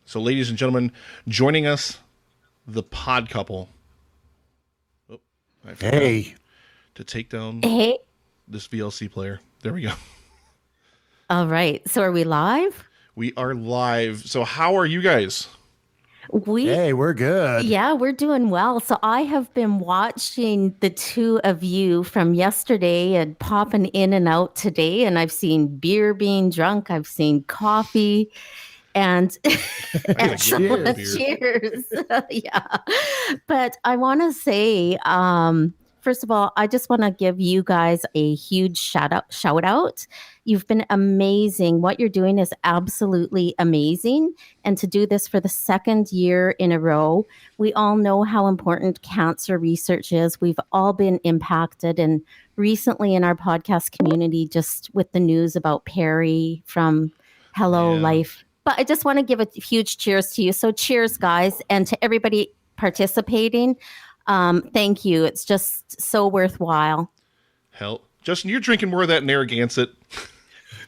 So, ladies and gentlemen, joining us, the pod couple. Oh, I forgot to take down Hey. this VLC player. There we go. All right. So are we live? We are live. So how are you guys? We're good. Yeah, we're doing well. So I have been watching the two of you from yesterday and popping in and out today. And I've seen beer being drunk. I've seen coffee and excellent cheers. Yeah. But I want to say, first of all, I just want to give you guys a huge shout out. You've been amazing. What you're doing is absolutely amazing. And to do this for the second year in a row, we all know how important cancer research is. We've all been impacted. And recently in our podcast community, just with the news about Perry from Hello Life. But I just want to give a huge cheers to you. So cheers, guys. And to everybody participating, thank you. It's just so worthwhile. Hell, Justin, you're drinking more of that Narragansett.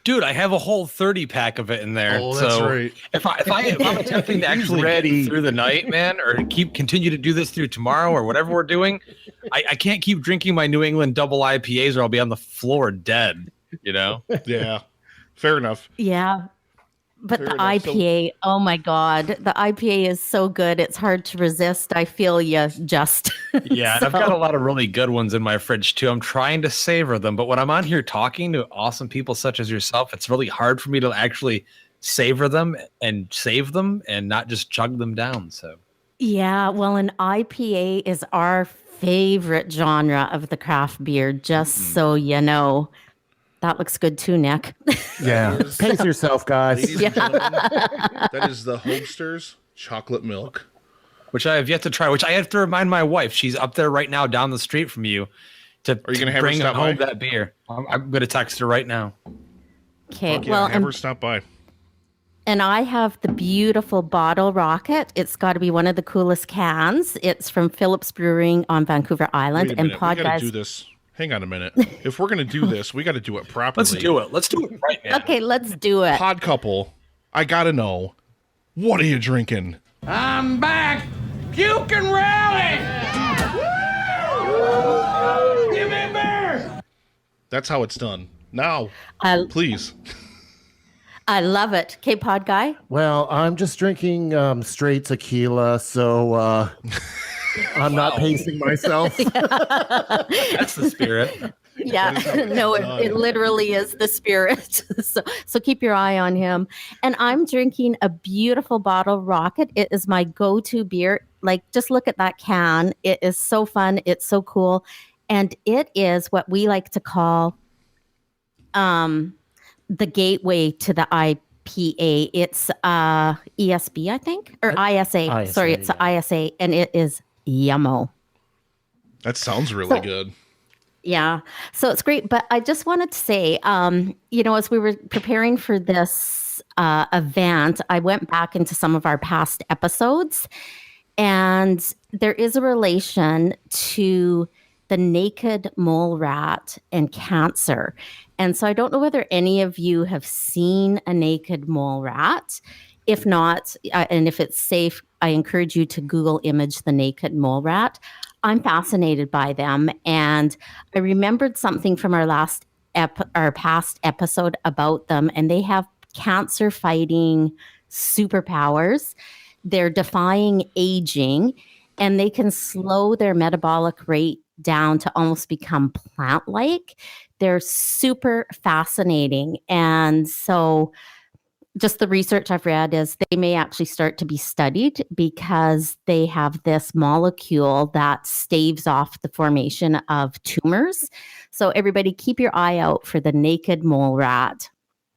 Dude, I have a whole 30-pack of it in there. Oh, that's right. If I'm attempting to actually get through the night, man, or continue to do this through tomorrow or whatever we're doing, I can't keep drinking my New England double IPAs or I'll be on the floor dead, you know? Yeah, fair enough. Yeah. But the IPA, oh my God, the IPA is so good. It's hard to resist. I feel you just. Yeah, and I've got a lot of really good ones in my fridge too. I'm trying to savor them. But when I'm on here talking to awesome people such as yourself, it's really hard for me to actually savor them and save them and not just chug them down. So, yeah, well, an IPA is our favorite genre of the craft beer, just so you know. That looks good too, Nick. Yeah. Pace yourself, guys. Yeah. That is the Hosters chocolate milk. Which I have yet to try, which I have to remind my wife. She's up there right now down the street from you to bring home that beer. I'm going to text her right now. Okay. Yeah, well, have her stop by. And I have the beautiful Bottle Rocket. It's got to be one of the coolest cans. It's from Phillips Brewing on Vancouver Island. Wait a minute. We got to do this. Hang on a minute. If we're going to do this, we got to do it properly. Let's do it right now. Okay, let's do it. Pod couple, I got to know, what are you drinking? I'm back. Puke and rally. Give me a beer. That's how it's done. Now, please. I love it. Okay, Pod Guy? Well, I'm just drinking straight tequila, so... I'm not pacing myself. That's the spirit. Yeah, no, it literally is the spirit. So keep your eye on him. And I'm drinking a beautiful Bottle Rocket. It is my go-to beer. Like, just look at that can. It is so fun. It's so cool. And it is what we like to call the gateway to the IPA. It's ESB, I think, or ISA. Sorry, it's ISA, and it is yummo. That sounds really good. Yeah. So it's great. But I just wanted to say, as we were preparing for this event, I went back into some of our past episodes, and there is a relation to the naked mole rat and cancer. And so I don't know whether any of you have seen a naked mole rat. If not, and if it's safe, I encourage you to Google image the naked mole rat. I'm fascinated by them. And I remembered something from our past episode about them, and they have cancer fighting superpowers. They're defying aging, and they can slow their metabolic rate down to almost become plant-like. They're super fascinating. And so just the research I've read is they may actually start to be studied because they have this molecule that staves off the formation of tumors. So everybody keep your eye out for the naked mole rat.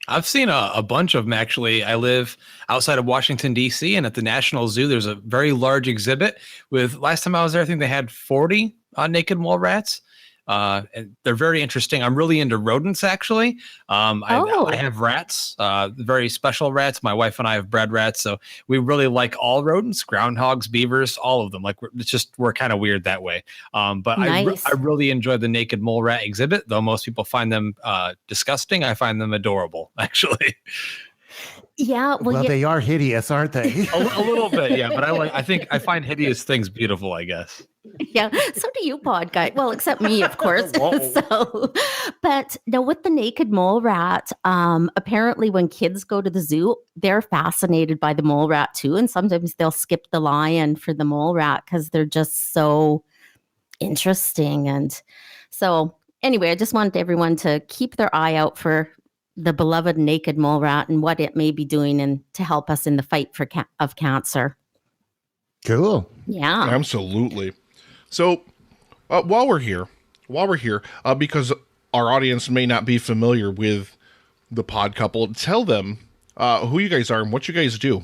I've seen a bunch of them, actually. I live outside of Washington, D.C., and at the National Zoo, there's a very large exhibit with, last time I was there, I think they had 40 naked mole rats. And they're very interesting. I'm really into rodents, actually. I have rats, very special rats. My wife and I have bred rats, so we really like all rodents, groundhogs, beavers, all of them. Like, we're kind of weird that way. But nice. I really enjoy the naked mole rat exhibit, though most people find them disgusting. I find them adorable, actually. Yeah, Well, they are hideous, aren't they? A little bit, yeah. But I find hideous things beautiful, I guess. yeah. So do you, pod guy. Well, except me, of course. So, but no, with the naked mole rat, apparently when kids go to the zoo, they're fascinated by the mole rat too, and sometimes they'll skip the lion for the mole rat because they're just so interesting. And so, anyway, I just wanted everyone to keep their eye out for the beloved naked mole rat and what it may be doing and to help us in the fight for of cancer. Cool. Yeah. Absolutely. So while we're here, because our audience may not be familiar with the Pod Couple, tell them who you guys are and what you guys do.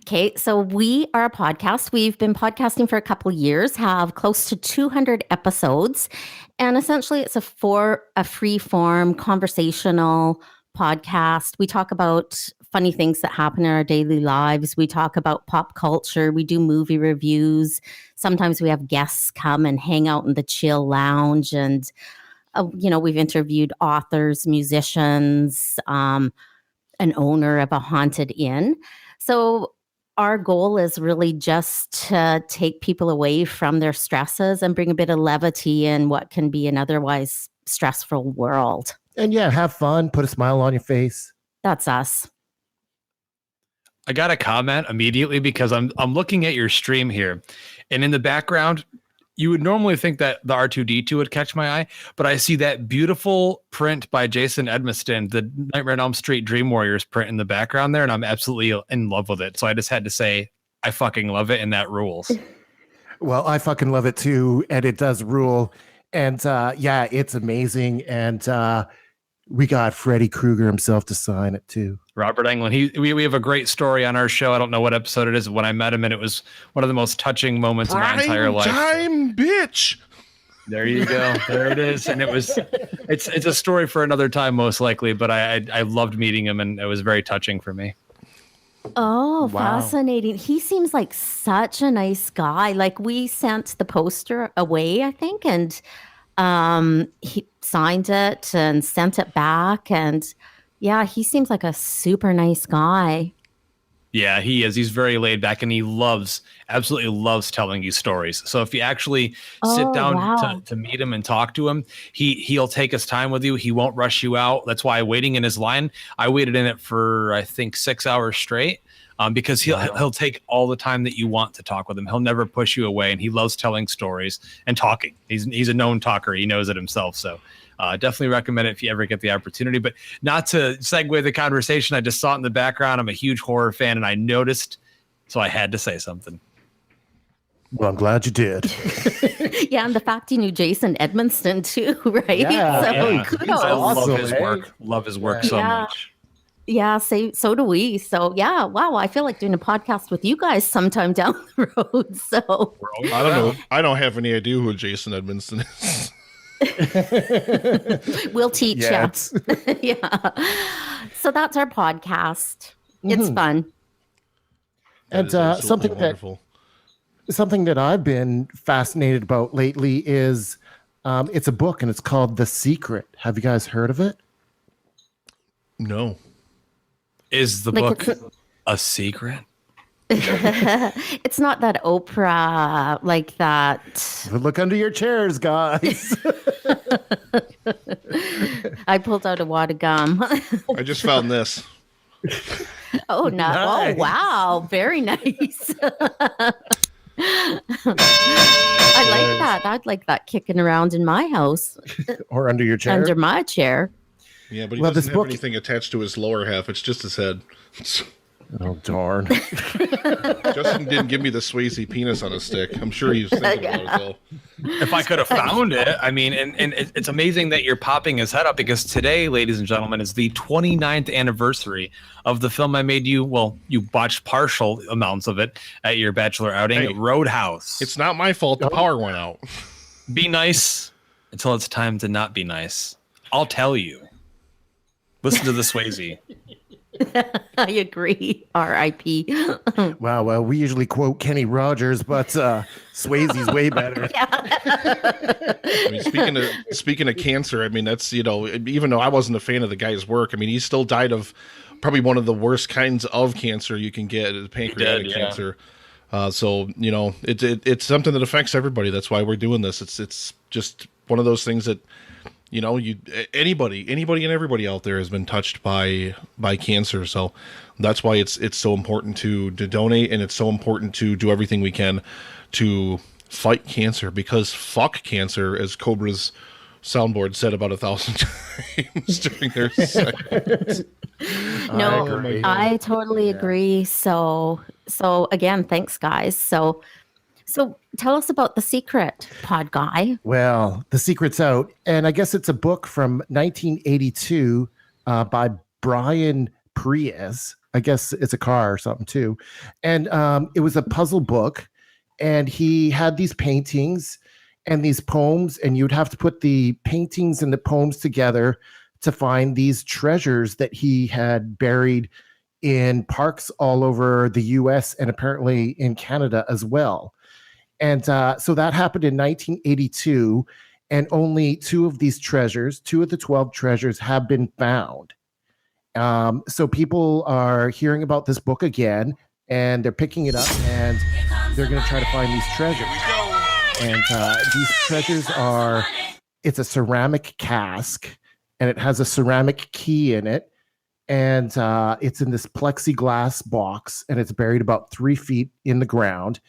Okay, so we are a podcast. We've been podcasting for a couple of years, have close to 200 episodes, and essentially it's a free form conversational podcast. We talk about funny things that happen in our daily lives. We talk about pop culture. We do movie reviews. Sometimes we have guests come and hang out in the chill lounge, and we've interviewed authors, musicians, an owner of a haunted inn. So our goal is really just to take people away from their stresses and bring a bit of levity in what can be an otherwise stressful world. And yeah, have fun, put a smile on your face. That's us. I got a comment immediately because I'm looking at your stream here, and in the background, you would normally think that the R2-D2 would catch my eye, but I see that beautiful print by Jason Edmiston, the Nightmare on Elm Street Dream Warriors print in the background there, and I'm absolutely in love with it. So I just had to say, I fucking love it, and that rules. Well, I fucking love it too, and it does rule. And yeah, it's amazing. And we got Freddy Krueger himself to sign it too. Robert Englund. We have a great story on our show. I don't know what episode it is. When I met him, and it was one of the most touching moments of my entire life. Time, bitch. There you go. There it is. And it's a story for another time, most likely. But I loved meeting him, and it was very touching for me. Oh, Wow. Fascinating. He seems like such a nice guy. Like, we sent the poster away, I think, and he signed it and sent it back. And yeah, he seems like a super nice guy. Yeah, he is. He's very laid back, and he absolutely loves telling you stories. So if you actually sit down wow. to meet him and talk to him, he'll take his time with you. He won't rush you out. That's why waiting in his line, I waited in it for, I think, 6 hours straight. Because he'll take all the time that you want to talk with him. He'll never push you away, and he loves telling stories and talking. He's a known talker. He knows it himself. So definitely recommend it if you ever get the opportunity. But not to segue the conversation, I just saw it in the background. I'm a huge horror fan, and I noticed, so I had to say something. Well, I'm glad you did. Yeah, and the fact you knew Jason Edmiston too, right? Yeah. So Yeah. kudos. I awesome, love his eh? work. Love his work so Yeah. much. Yeah, so do we. So yeah, wow. I feel like doing a podcast with you guys sometime down the road. So I don't know. I don't have any idea who Jason Edmiston is. we'll teach Yeah, you. Yeah. So that's our podcast. It's fun. That And is absolutely something that I've been fascinated about lately is it's a book, and it's called The Secret. Have you guys heard of it? No. Is the Like, book a secret? It's not that Oprah like that. Look under your chairs, guys. I pulled out a wad of gum. I just found this. Oh no! Nice. Oh wow! Very nice. I like that. I'd like that kicking around in my house Or under your chair. under my chair. Yeah, but he Well, doesn't this have book- anything attached to his lower half. It's just his head. Oh, darn. Justin didn't give me the Swayze penis on a stick. I'm sure he was thinking about it though. If I could have found it, I mean, and it's amazing that you're popping his head up, because today, ladies and gentlemen, is the 29th anniversary of the film I made you. Well, you watched partial amounts of it at your bachelor outing, Hey, Roadhouse. It's not my fault the power went out. Be nice until it's time to not be nice. I'll tell you. Listen to the Swayze. I agree. R.I.P. Wow, well, we usually quote Kenny Rogers, but Swayze's way better. I mean, speaking of cancer, I mean, that's, even though I wasn't a fan of the guy's work, I mean, he still died of probably one of the worst kinds of cancer you can get, is pancreatic cancer. So it's something that affects everybody. That's why we're doing this. It's just one of those things that anybody and everybody out there has been touched by cancer. So that's why it's so important to donate, and it's so important to do everything we can to fight cancer, because fuck cancer, as Cobra's soundboard said about 1,000 times during their segment. No, I totally agree. So again, thanks guys. So tell us about The Secret, Pod Guy. Well, The Secret's out, and I guess it's a book from 1982 by Brian Prius. I guess it's a car or something too. And it was a puzzle book, and he had these paintings and these poems, and you'd have to put the paintings and the poems together to find these treasures that he had buried in parks all over the US and apparently in Canada as well. And so that happened in 1982, and only two of the 12 treasures have been found. So people are hearing about this book again, and they're picking it up, and they're going to try to find these treasures. And these treasures it's a ceramic cask, and it has a ceramic key in it. And it's in this plexiglass box, and it's buried about 3 feet in the ground.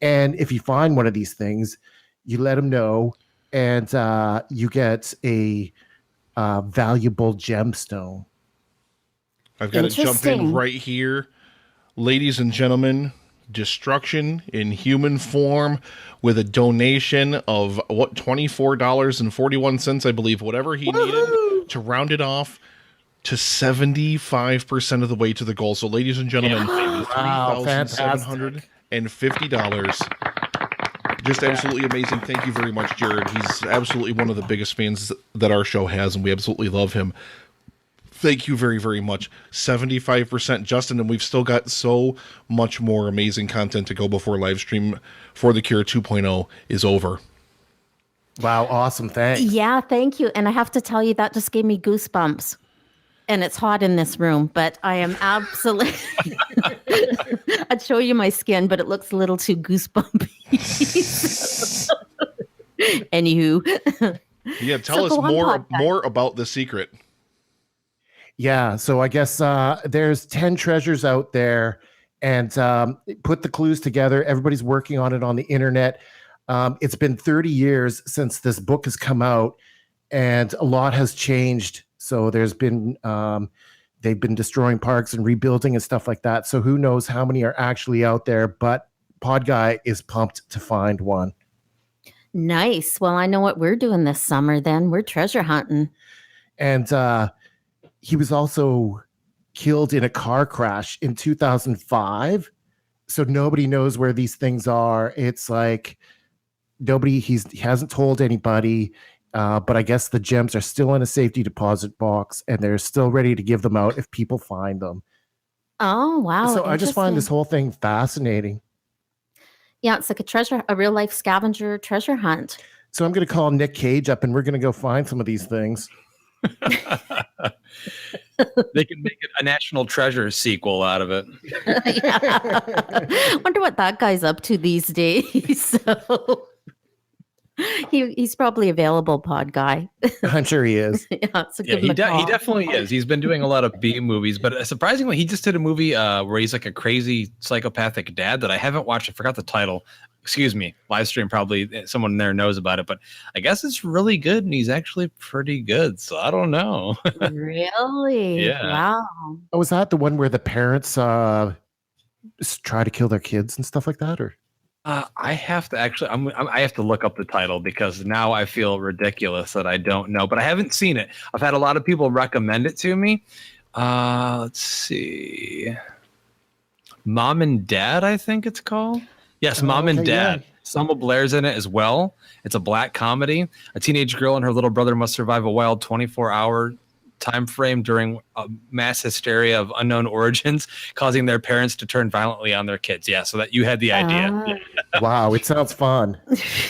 And if you find one of these things, you let them know, and you get a valuable gemstone. I've got to jump in right here. Ladies and gentlemen, Destruction in human form, with a donation of $24.41, I believe, whatever he needed to round it off to 75% of the way to the goal. So, ladies and gentlemen, $3,750. Just absolutely amazing. Thank you very much, Jared. He's absolutely one of the biggest fans that our show has, and we absolutely love him. Thank you very, very much. 75%, Justin, and we've still got so much more amazing content to go before Livestream for the Cure 2.0 is over. Wow, awesome. Thanks. Yeah, thank you. And I have to tell you, that just gave me goosebumps. And it's hot in this room, but I am absolutely... I'd show you my skin, but it looks a little too goosebumpy. Anywho. Yeah, tell us more about The Secret. Yeah, so I guess there's 10 treasures out there, and put the clues together. Everybody's working on it on the internet. It's been 30 years since this book has come out, and a lot has changed. So there's been they've been destroying parks and rebuilding and stuff like that. So who knows how many are actually out there, but Pod Guy is pumped to find one. Nice. Well, I know what we're doing this summer then. We're treasure hunting. And he was also killed in a car crash in 2005. So nobody knows where these things are. It's like he hasn't told anybody. But I guess the gems are still in a safety deposit box, and they're still ready to give them out if people find them. Oh, wow. So I just find this whole thing fascinating. Yeah, it's like a real life scavenger treasure hunt. So I'm going to call Nick Cage up, and we're going to go find some of these things. They can make it a National Treasure sequel out of it. Wonder what that guy's up to these days. So he's probably available, Pod Guy. I'm sure he is. He definitely is. He's been doing a lot of B movies, but surprisingly, he just did a movie where he's like a crazy psychopathic dad that I haven't watched. I forgot the title. Excuse me. Livestream, probably someone there knows about it, but I guess it's really good, and he's actually pretty good. So I don't know. Really? Yeah. Wow. Oh, was that the one where the parents try to kill their kids and stuff like that, or? I have to actually. I have to look up the title, because now I feel ridiculous that I don't know. But I haven't seen it. I've had a lot of people recommend it to me. Let's see. Mom and Dad, I think it's called. Yes, Mom and Dad. Yeah. Selma Blair's in it as well. It's a black comedy. A teenage girl and her little brother must survive a wild 24-hour time frame during mass hysteria of unknown origins, causing their parents to turn violently on their kids. Yeah, so that you had the idea. Wow, it sounds fun.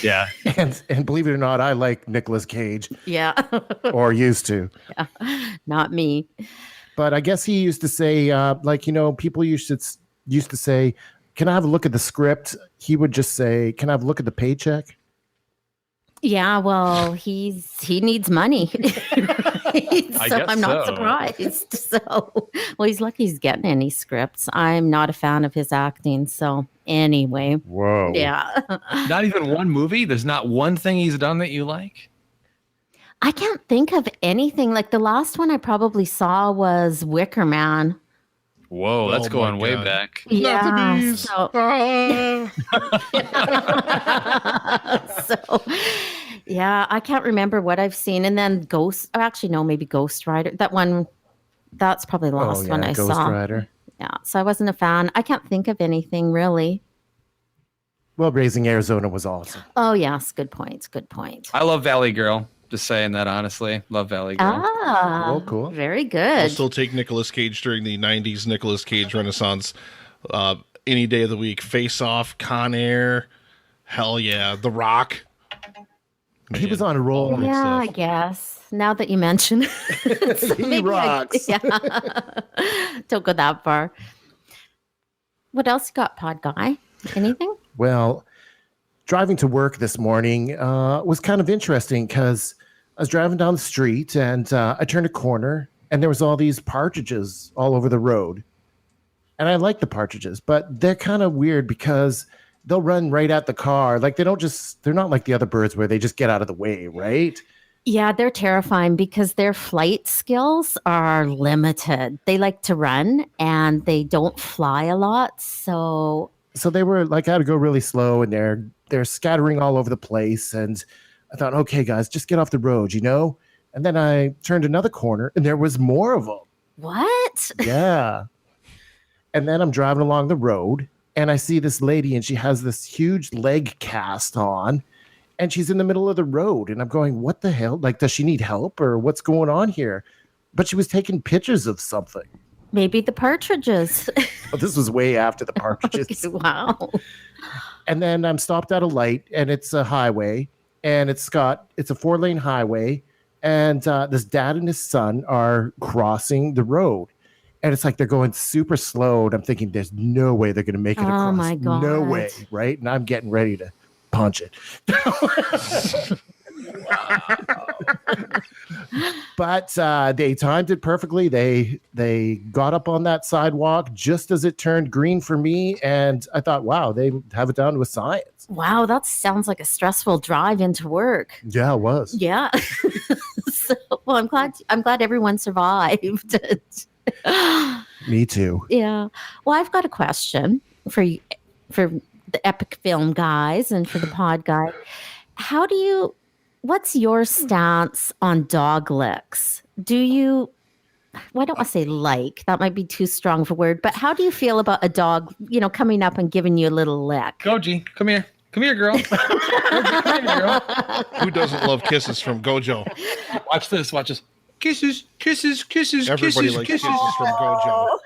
Yeah. And believe it or not, I like Nicolas Cage, Yeah. or used to. Yeah. Not me. But I guess he used to say, people used to say, "Can I have a look at the script?" He would just say, "Can I have a look at the paycheck?" Yeah, well, he needs money. I guess I'm not so. surprised. So, well, he's lucky he's getting any scripts. I'm not a fan of his acting. So, anyway, Whoa. yeah. Not even one movie? There's not one thing he's done that you like? I can't think of anything. Like the last one I probably saw was Wicker Man. Whoa, that's Oh going my way God. back. Not the Yeah. bees. So, so, yeah, I can't remember what I've seen. And then Ghost, oh, actually, no, maybe Ghost Rider. That one, that's probably the last one I Ghost saw. Rider. Yeah, so I wasn't a fan. I can't think of anything really. Well, Raising Arizona was awesome. Oh, yes, good point. Good point. I love Valley Girl. Just saying that honestly. Love Valley Girl. Ah, Cool. very I'll good. still take Nicolas Cage during the 90s Nicolas Cage Renaissance any day of the week. Face Off, Con Air, hell yeah. The Rock. He was on a roll. Yeah, I stuff. guess. Now that you mention it. So He maybe rocks. yeah. Don't go that far. What else you got, Pod Guy? Anything? Well, driving to work this morning was kind of interesting because I was driving down the street and I turned a corner and there was all these partridges all over the road. And I like the partridges, but they're kind of weird because they'll run right at the car. Like they're not like the other birds where they just get out of the way, right? Yeah, they're terrifying because their flight skills are limited. They like to run and they don't fly a lot. So They were like, I had to go really slow and they're scattering all over the place. And I thought, okay, guys, just get off the road, you know? And then I turned another corner and there was more of them. what? Yeah. And then I'm driving along the road and I see this lady and she has this huge leg cast on and she's in the middle of the road. And I'm going, what the hell? Like, does she need help or what's going on here? But she was taking pictures of something. Maybe the partridges. Oh, this was way after the partridges. Wow. And then I'm stopped at a light and it's a highway and it's a 4-lane highway. And this dad and his son are crossing the road. And it's like they're going super slow. And I'm thinking, there's no way they're going to make it across. Oh, my God. No way. Right. And I'm getting ready to punch it. But they timed it perfectly. They got up on that sidewalk just as it turned green for me. And I thought, wow, they have it down to a science. Wow, that sounds like a stressful drive into work. Yeah, it was. Yeah. So, well, I'm glad everyone survived. Me too. Yeah. Well, I've got a question for you, for the Epic Film guys and for the Pod Guy. What's your stance on dog licks? Do you, well, I don't want to say like, that might be too strong of a word, but how do you feel about a dog, coming up and giving you a little lick? Goji, come here. Come here, girl. Goji, come here, girl. Who doesn't love kisses from Gojo? Watch this. Watch this. Kisses, kisses, kisses, Everybody kisses, likes kisses. kisses from Gojo.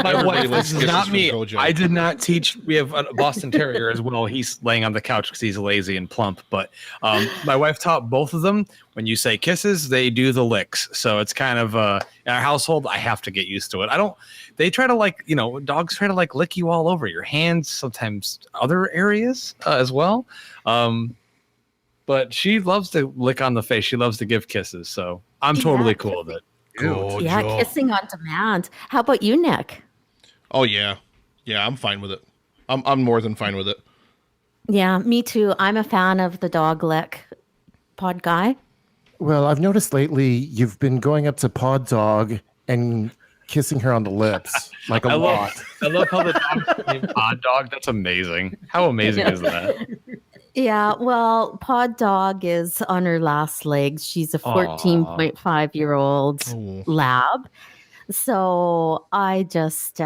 My Everybody wife, likes this is kisses not from me. Gojo. I did not teach. We have a Boston Terrier as well. He's laying on the couch because he's lazy and plump. But my wife taught both of them. When you say kisses, they do the licks. So it's kind of in our household. I have to get used to it. They try to dogs try to lick you all over your hands, sometimes other areas as well. But she loves to lick on the face. She loves to give kisses. So I'm totally cool with it. Gojo. Yeah, kissing on demand. How about you, Nick? Oh yeah, I'm fine with it. I'm more than fine with it. Yeah, me too. I'm a fan of the dog lick. Pod Guy? Well, I've noticed lately you've been going up to Pod Dog and kissing her on the lips like a lot. I love how the dog's named Pod Dog. That's amazing. How amazing is that? Yeah, well, Pod Dog is on her last legs. She's a 14.5-year-old Oh. lab. So I just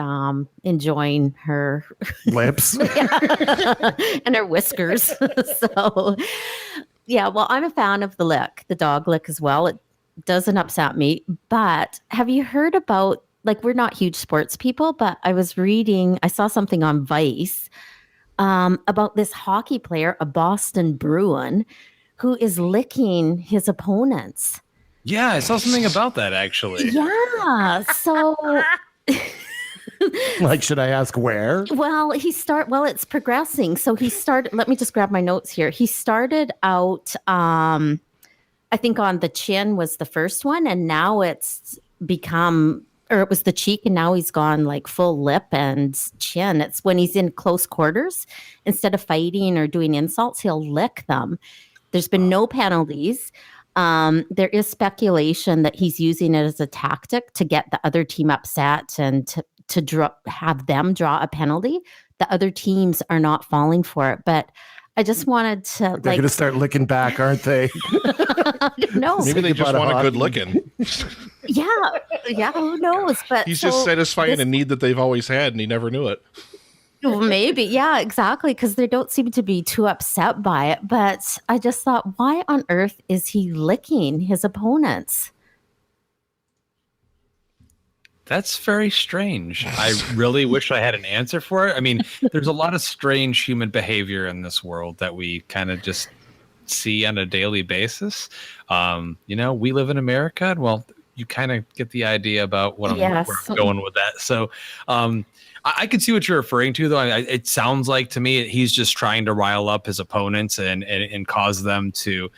enjoying her Lips. and her whiskers. So yeah, well, I'm a fan of the dog lick as well. doesn't upset me. But have you heard about, like, we're not huge sports people, but I saw something on Vice about this hockey player, a Boston Bruin, who is licking his opponents. Yeah, I saw something about that actually. Yeah. So Like, should I ask where? well, it's progressing. So let me just grab my notes here. He started out I think on the chin was the first one, and now it was the cheek, and now he's gone like full lip and chin. It's when he's in close quarters, instead of fighting or doing insults, he'll lick them. There's been no penalties. There is speculation that he's using it as a tactic to get the other team upset and to have them draw a penalty. The other teams are not falling for it, but I just wanted to. They're going to start licking back, aren't they? I don't know. Maybe they just want a good licking. Yeah, who knows? But He's just satisfying a need that they've always had, and he never knew it. Well, maybe, yeah, exactly, because they don't seem to be too upset by it. But I just thought, why on earth is he licking his opponents? That's very strange. I really wish I had an answer for it. I mean, there's a lot of strange human behavior in this world that we kind of just see on a daily basis. We live in America, and well, you kind of get the idea about where I'm going with that. So I could see what you're referring to, though. It sounds like to me he's just trying to rile up his opponents and cause them to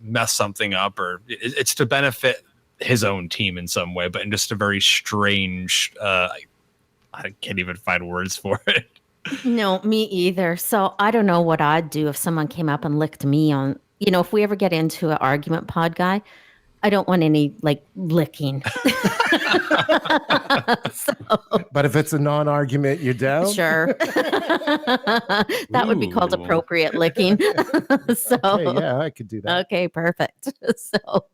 mess something up, or it's to benefit his own team in some way, but in just a very strange, I can't even find words for it. No, me either. So I don't know what I'd do if someone came up and licked me on, if we ever get into an argument, pod guy, I don't want any licking. But if it's a non-argument, you're down? Sure. That would be called appropriate licking. Okay, yeah, I could do that. Okay, perfect. So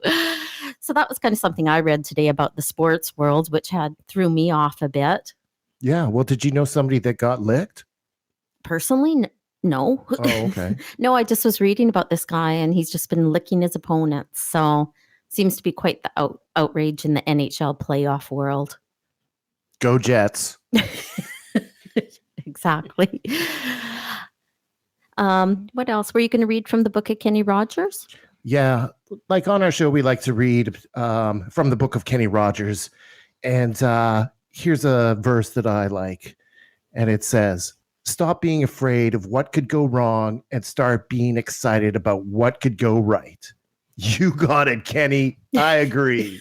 that was kind of something I read today about the sports world, which threw me off a bit. Yeah. Well, did you know somebody that got licked? Personally, no. Oh, okay. No, I just was reading about this guy, and he's just been licking his opponents. So seems to be quite the outrage in the NHL playoff world. Go Jets. Exactly. What else? Were you going to read from the book of Kenny Rogers? Yeah. Like on our show, we like to read from the book of Kenny Rogers. And here's a verse that I like. And it says, "Stop being afraid of what could go wrong and start being excited about what could go right." You got it, Kenny. I agree.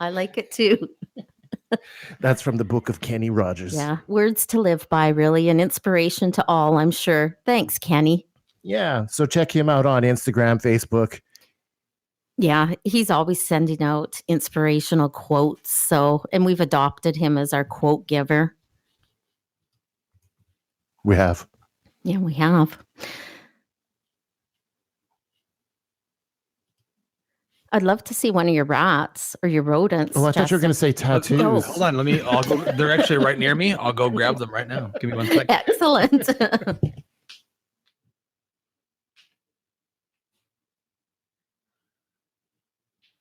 I like it too. That's from the book of Kenny Rogers. Yeah. Words to live by, really. An inspiration to all, I'm sure. Thanks, Kenny. Yeah. So check him out on Instagram, Facebook. Yeah. He's always sending out inspirational quotes. And we've adopted him as our quote giver. We have. Yeah, we have. I'd love to see one of your rats or your rodents. Oh, I thought you were going to say tattoos. Oh, hold on. I'll go. They're actually right near me. I'll go grab them right now. Give me 1 second. Excellent.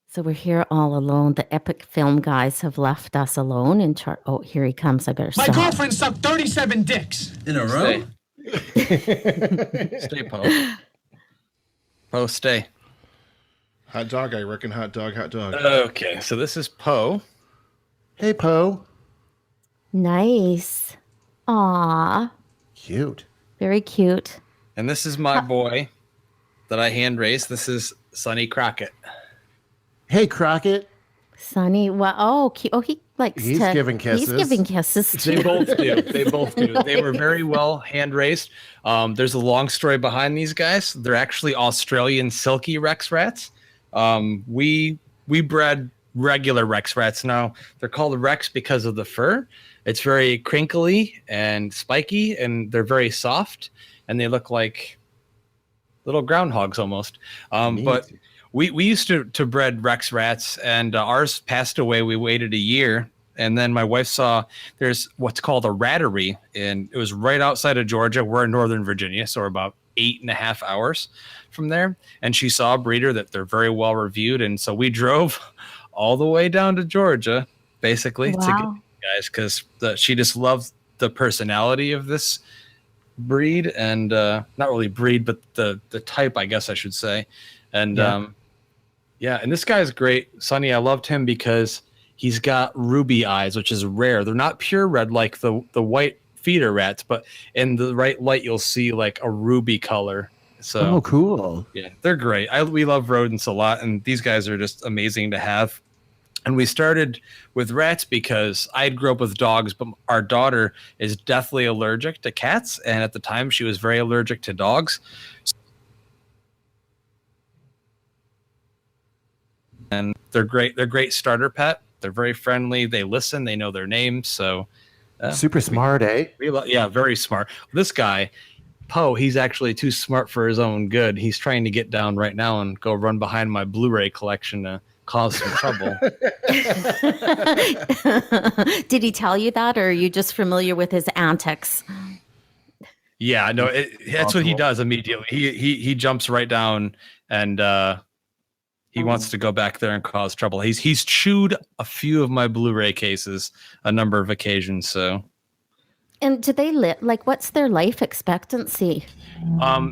So we're here all alone. The epic film guys have left us alone in charge. Oh, here he comes. I better stop. My girlfriend sucked 37 dicks in a row. Stay, Poe. Poe, stay. Hot dog, I reckon. Hot dog. Okay, so this is Poe. Hey, Poe. Nice. Aw. Cute. Very cute. And this is my boy that I hand raised. This is Sonny Crockett. Hey, Crockett. Sonny. Well, oh, cute. Oh, he likes He's giving kisses. He's giving kisses too. They both do. They were very well hand raised. There's a long story behind these guys. They're actually Australian silky Rex rats. We bred regular Rex rats. Now they're called Rex because of the fur. It's very crinkly and spiky, and they're very soft, and they look like little groundhogs almost. But we used to bred Rex rats, and ours passed away. We waited a year, and then my wife saw there's what's called a rattery, and it was right outside of Georgia. We're in Northern Virginia, so we're about 8.5 hours from there. And she saw a breeder that they're very well reviewed. And so we drove all the way down to Georgia, basically, to get guys, because she just loved the personality of this breed, and not really breed, but the type, I guess I should say. And and this guy's great. Sonny, I loved him because he's got ruby eyes, which is rare. They're not pure red like the white feeder rats, but in the right light you'll see like a ruby color. So cool. Yeah, they're great. We love rodents a lot, and these guys are just amazing to have. And we started with rats because I grew up with dogs, but our daughter is deathly allergic to cats, and at the time she was very allergic to dogs. And they're great. They're great starter pet. They're very friendly. They listen. They know their names. So super smart, eh? Yeah, very smart. This guy, Poe, he's actually too smart for his own good. He's trying to get down right now and go run behind my Blu-ray collection to cause some trouble. Did he tell you that, or are you just familiar with his antics? Yeah, no, that's what he does immediately. He jumps right down, and he wants to go back there and cause trouble. He's chewed a few of my Blu-ray cases a number of occasions. So, and do they live? Like, what's their life expectancy?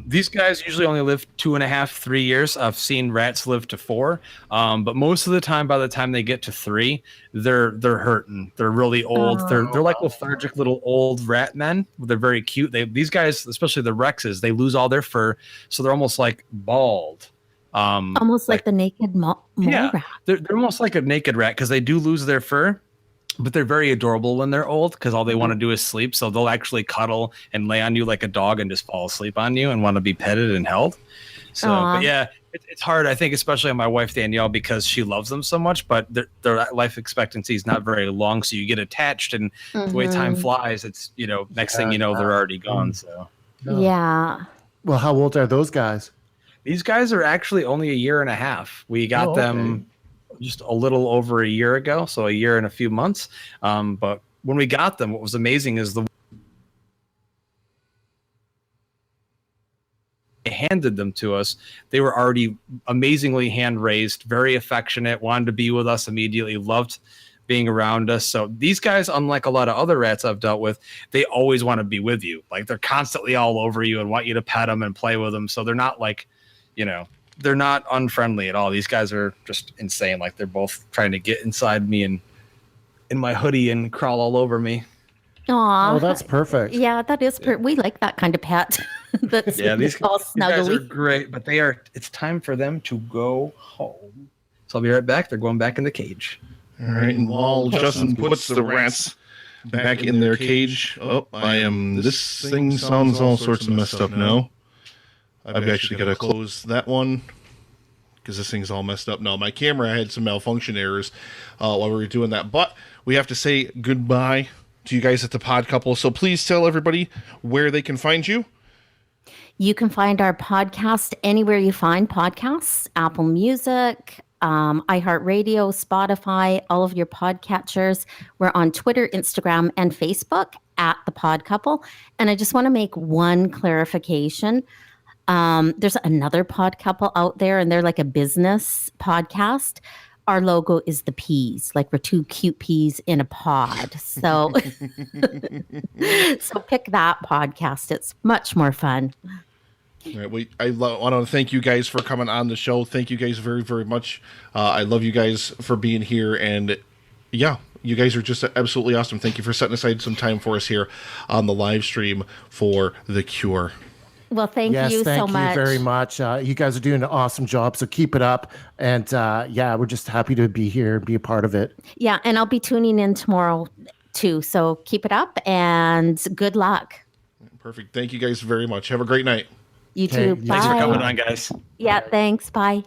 These guys usually only live 2.5, 3 years. I've seen rats live to 4, but most of the time, by the time they get to 3, they're hurting. They're really old. They're like lethargic little old rat men. They're very cute. These guys, especially the Rexes, they lose all their fur, so they're almost like bald. Almost like the naked mole rat. They're almost like a naked rat because they do lose their fur. But they're very adorable when they're old because all they want to do is sleep. So they'll actually cuddle and lay on you like a dog and just fall asleep on you and want to be petted and held. So, but yeah, it's hard, I think, especially on my wife, Danielle, because she loves them so much, but their life expectancy is not very long. So you get attached, and the way time flies, it's, next thing you know, they're already gone. So, yeah. Well, how old are those guys? These guys are actually only 1.5 years. We got them just a little over a year ago, so 1 year and a few months. But when we got them, what was amazing is they handed them to us. They were already amazingly hand raised, very affectionate, wanted to be with us immediately, loved being around us. So these guys, unlike a lot of other rats I've dealt with, they always want to be with you. Like, they're constantly all over you and want you to pet them and play with them. So they're not like, they're not unfriendly at all. These guys are just insane. Like, they're both trying to get inside me and in my hoodie and crawl all over me. Aw. Oh, that's perfect. Yeah, that is we like that kind of pet. That's these all guys are snuggly. great, but it's time for them to go home. So I'll be right back. They're going back in the cage. All right, and while Justin puts the rats back in their cage, this thing sounds all sorts of messed up now. I've actually got to close that one because this thing's all messed up now. My camera had some malfunction errors while we were doing that. But we have to say goodbye to you guys at the Pod Couple. So please tell everybody where they can find you. You can find our podcast anywhere you find podcasts, Apple Music, iHeartRadio, Spotify, all of your podcatchers. We're on Twitter, Instagram, and Facebook at the Pod Couple. And I just want to make one clarification. There's another pod couple out there, and they're like a business podcast. Our logo is the peas, like we're 2 cute peas in a pod. So, so pick that podcast. It's much more fun. All right, I want to thank you guys for coming on the show. Thank you guys very, very much. I love you guys for being here, and yeah, you guys are just absolutely awesome. Thank you for setting aside some time for us here on the live stream for The Cure. Well, thank you so much. Thank you very much. You guys are doing an awesome job, so keep it up. And we're just happy to be here and be a part of it. Yeah, and I'll be tuning in tomorrow too. So keep it up and good luck. Perfect. Thank you guys very much. Have a great night. You too. Thanks Bye. Thanks for coming on, guys. Yeah, thanks. Bye.